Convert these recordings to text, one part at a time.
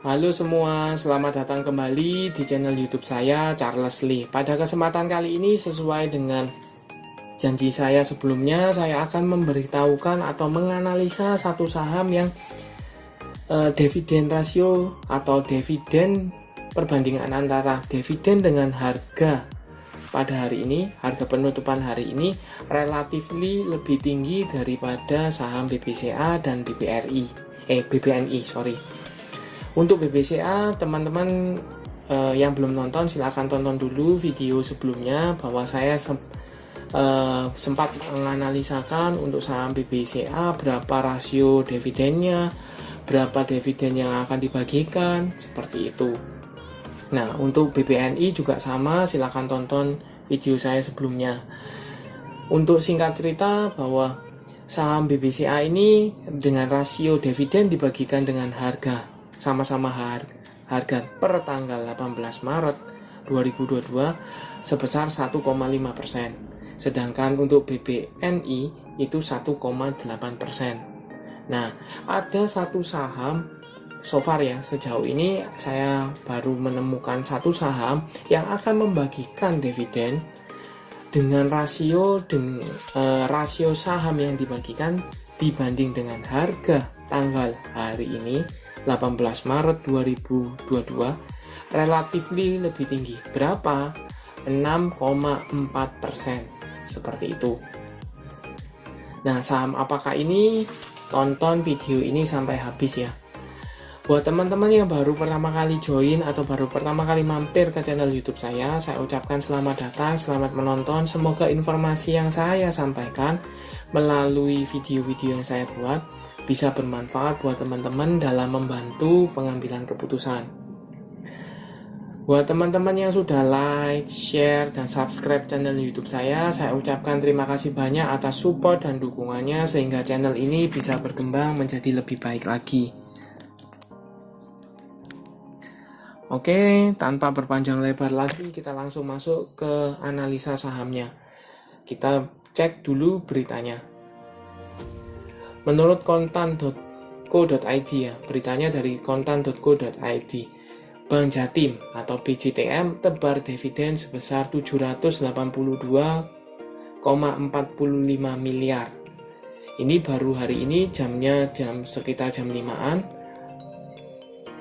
Halo semua, selamat datang kembali di channel YouTube saya, Charles Lee. Pada kesempatan kali ini, sesuai dengan janji saya sebelumnya, saya akan memberitahukan atau menganalisa satu saham yang dividen rasio atau dividen perbandingan antara dividen dengan harga pada hari ini, harga penutupan hari ini relatifly lebih tinggi daripada saham BBCA dan BBNI. Untuk BBCA, teman-teman yang belum nonton silahkan tonton dulu video sebelumnya bahwa saya sempat menganalisakan untuk saham BBCA berapa rasio dividennya, berapa dividen yang akan dibagikan, seperti itu. Nah, untuk BBNI juga sama, silahkan tonton video saya sebelumnya. Untuk singkat cerita bahwa saham BBCA ini dengan rasio dividen dibagikan dengan harga sama-sama harga per tanggal 18 Maret 2022 sebesar 1,5%. Sedangkan untuk BBNI itu 1,8%. Nah, ada satu saham so far ya, sejauh ini saya baru menemukan satu saham yang akan membagikan dividen dengan rasio saham yang dibagikan dibanding dengan harga tanggal hari ini 18 Maret 2022 relatifly lebih tinggi. Berapa? 6,4%. Seperti itu. Nah, saham apakah ini? Tonton video ini sampai habis ya. Buat teman-teman yang baru pertama kali join atau baru pertama kali mampir ke channel YouTube saya ucapkan selamat datang, selamat menonton. Semoga informasi yang saya sampaikan melalui video-video yang saya buat bisa bermanfaat buat teman-teman dalam membantu pengambilan keputusan. Buat teman-teman yang sudah like, share, dan subscribe channel YouTube saya ucapkan terima kasih banyak atas support dan dukungannya sehingga channel ini bisa berkembang menjadi lebih baik lagi. Oke, tanpa berpanjang lebar lagi, kita langsung masuk ke analisa sahamnya. Kita cek dulu beritanya. Menurut kontan.co.id ya, beritanya dari kontan.co.id, Bank Jatim atau BJTM tebar dividen sebesar 782,45 miliar. Ini baru hari ini, jamnya sekitar jam 5-an.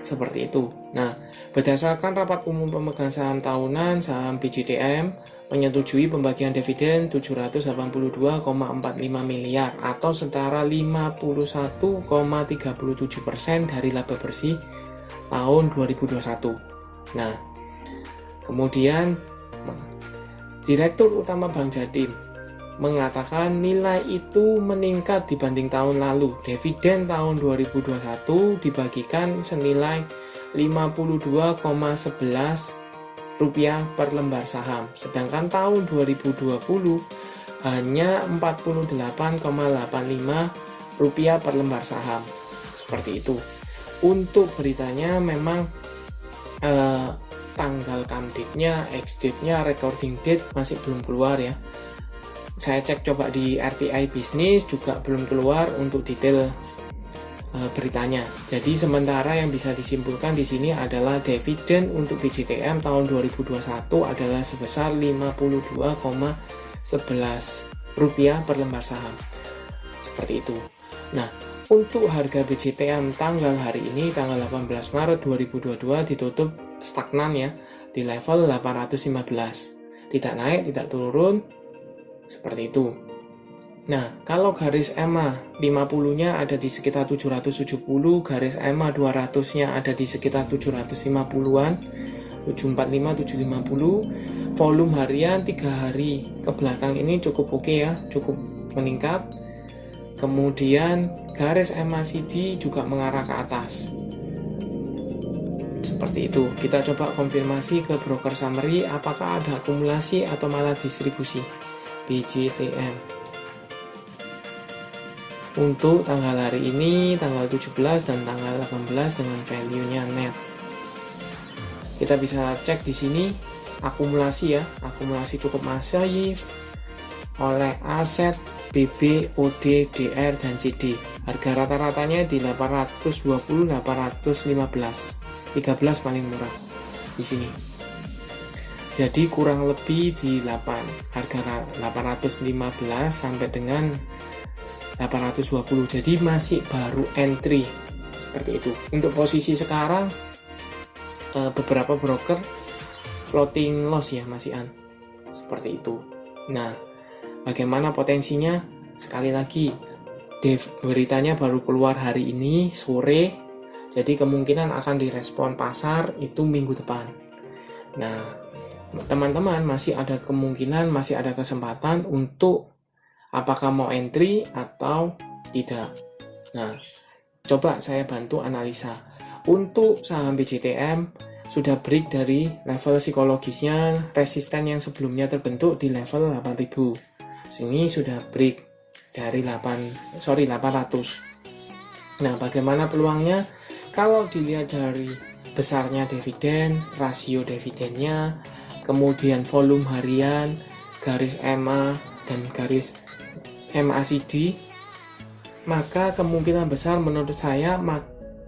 Seperti itu. Nah, berdasarkan rapat umum pemegang saham tahunan, saham BJTM menyetujui pembagian dividen 782,45 miliar atau setara 51,37% dari laba bersih tahun 2021. Nah, kemudian Direktur Utama Bank Jatim mengatakan nilai itu meningkat dibanding tahun lalu. Dividen tahun 2021 dibagikan senilai 52,11 rupiah per lembar saham, sedangkan tahun 2020 hanya 48,85 rupiah per lembar saham. Seperti itu. Untuk beritanya memang tanggal come date-nya, ex date-nya, recording date masih belum keluar ya. Saya cek coba di RTI Bisnis juga belum keluar untuk detail beritanya. Jadi sementara yang bisa disimpulkan di sini adalah dividen untuk BJTM tahun 2021 adalah sebesar 52,11 rupiah per lembar saham. Seperti itu. Nah, untuk harga BJTM tanggal hari ini tanggal 18 Maret 2022 ditutup stagnan ya di level 815. Tidak naik, tidak turun. Seperti itu. Nah, kalau garis EMA 50-nya ada di sekitar 770, garis EMA 200-nya ada di sekitar 750-an, 745, 750. Volume harian 3 hari ke belakang ini cukup oke ya, cukup meningkat. Kemudian garis EMA CD juga mengarah ke atas. Seperti itu. Kita coba konfirmasi ke broker summary apakah ada akumulasi atau malah distribusi BJTM. Untuk tanggal hari ini, tanggal 17 dan tanggal 18 dengan value-nya net. Kita bisa cek di sini akumulasi ya, akumulasi cukup masif oleh aset BB, OD, DR, dan CD. Harga rata-ratanya di 820-815. 13 paling murah di sini. Jadi kurang lebih di harga 815 sampai dengan 820. Jadi masih baru entry seperti itu. Untuk posisi sekarang beberapa broker floating loss ya masihan seperti itu. Nah, bagaimana potensinya? Sekali lagi, beritanya baru keluar hari ini sore, jadi kemungkinan akan direspon pasar itu minggu depan. Nah, teman-teman masih ada kemungkinan, masih ada kesempatan untuk apakah mau entry atau tidak. Nah, coba saya bantu analisa. Untuk saham BJTM sudah break dari level psikologisnya, resisten yang sebelumnya terbentuk di level 8000. Sini sudah break dari 800. Nah, bagaimana peluangnya? Kalau dilihat dari besarnya dividen, rasio dividennya, kemudian volume harian, garis EMA dan garis MACD, maka kemungkinan besar menurut saya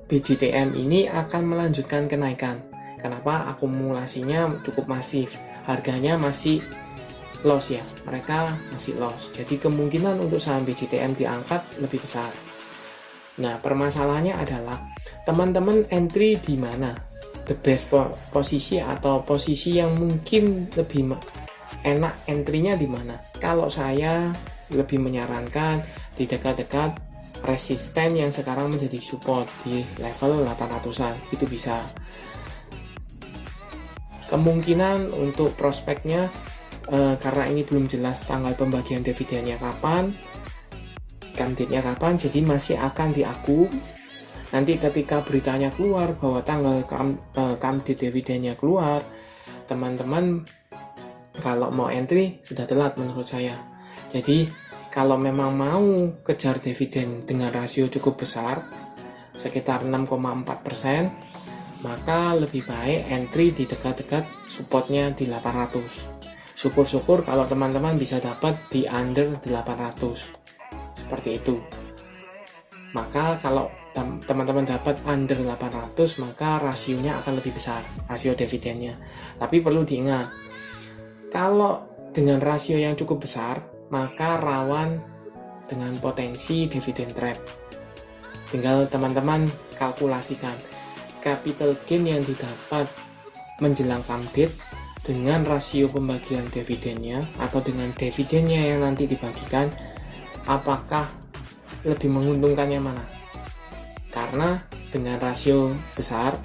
BJTM ini akan melanjutkan kenaikan. Kenapa? Akumulasinya cukup masif, harganya masih loss ya, mereka masih loss. Jadi kemungkinan untuk saham BJTM diangkat lebih besar. Nah, permasalahannya adalah teman-teman entry di mana? The best posisi atau posisi yang mungkin lebih enak entry-nya di mana? Kalau saya lebih menyarankan di dekat-dekat resisten yang sekarang menjadi support di level 800-an, itu bisa. Kemungkinan untuk prospeknya karena ini belum jelas tanggal pembagian dividennya kapan, date-nya kapan, jadi masih akan diakum. Nanti ketika beritanya keluar bahwa tanggal date dividennya keluar, teman-teman kalau mau entry sudah telat menurut saya. Jadi kalau memang mau kejar dividen dengan rasio cukup besar, sekitar 6,4%, maka lebih baik entry di dekat-dekat supportnya di 800. Syukur-syukur kalau teman-teman bisa dapat di under 800. Seperti itu. Maka kalau teman-teman dapat under 800, maka rasionya akan lebih besar, rasio dividennya. Tapi perlu diingat, kalau dengan rasio yang cukup besar, maka rawan dengan potensi dividen trap. Tinggal teman-teman kalkulasikan capital gain yang didapat menjelang date dengan rasio pembagian dividennya atau dengan dividennya yang nanti dibagikan, apakah lebih menguntungkannya mana? Karena dengan rasio besar,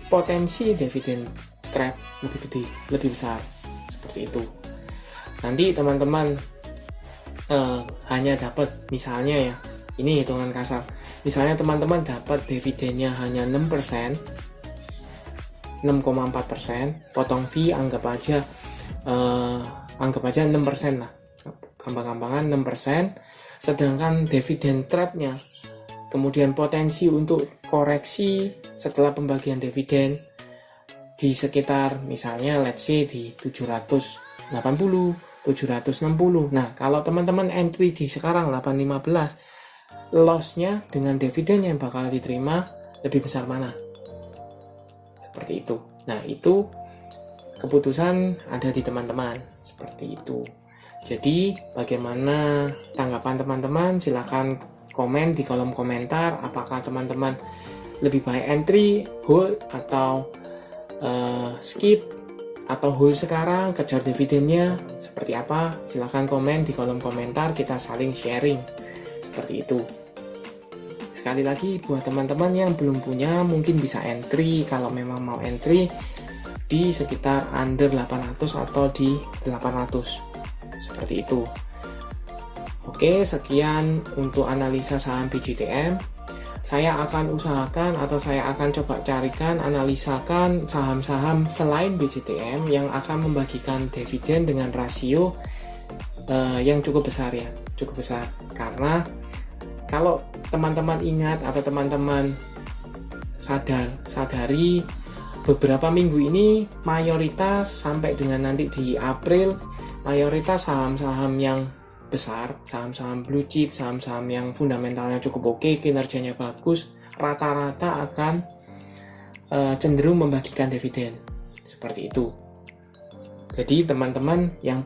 potensi dividen trap lebih gede, lebih besar, seperti itu. Nanti teman-teman hanya dapat, misalnya ya, ini hitungan kasar, misalnya teman-teman dapat dividennya hanya 6%, 6,4%, potong fee anggap aja 6% lah, gampang-gampangan 6%, sedangkan dividen trapnya, kemudian potensi untuk koreksi setelah pembagian dividen di sekitar misalnya let's say di 780, 760. Nah, kalau teman-teman entry di sekarang 815, loss-nya dengan dividen yang bakal diterima lebih besar mana? Seperti itu. Nah, itu keputusan ada di teman-teman. Seperti itu. Jadi, bagaimana tanggapan teman-teman? Silahkan komen di kolom komentar. Apakah teman-teman lebih baik entry, hold, atau skip, atau hold sekarang, kejar dividennya seperti apa? Silahkan komen di kolom komentar, kita saling sharing seperti itu. Sekali lagi buat teman-teman yang belum punya, mungkin bisa entry kalau memang mau entry di sekitar under 800 atau di 800 seperti itu. Oke, sekian untuk analisa saham BJTM. Saya akan usahakan atau saya akan coba carikan, analisakan saham-saham selain BJTM yang akan membagikan dividen dengan rasio yang cukup besar ya, cukup besar. Karena kalau teman-teman ingat atau teman-teman sadari beberapa minggu ini mayoritas sampai dengan nanti di April, mayoritas saham-saham yang besar, saham-saham blue chip, saham-saham yang fundamentalnya cukup oke, kinerjanya bagus, rata-rata akan cenderung membagikan dividen. Seperti itu. Jadi teman-teman yang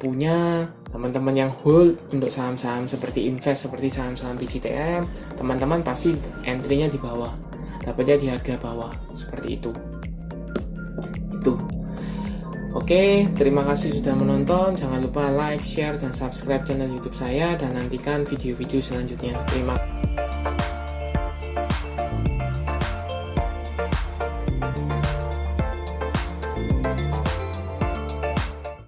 hold untuk saham-saham seperti invest, seperti saham-saham BCTM, teman-teman pasti entry-nya di bawah, dapatnya di harga bawah, seperti itu. Oke, terima kasih sudah menonton. Jangan lupa like, share, dan subscribe channel YouTube saya, dan nantikan video-video selanjutnya. Terima kasih.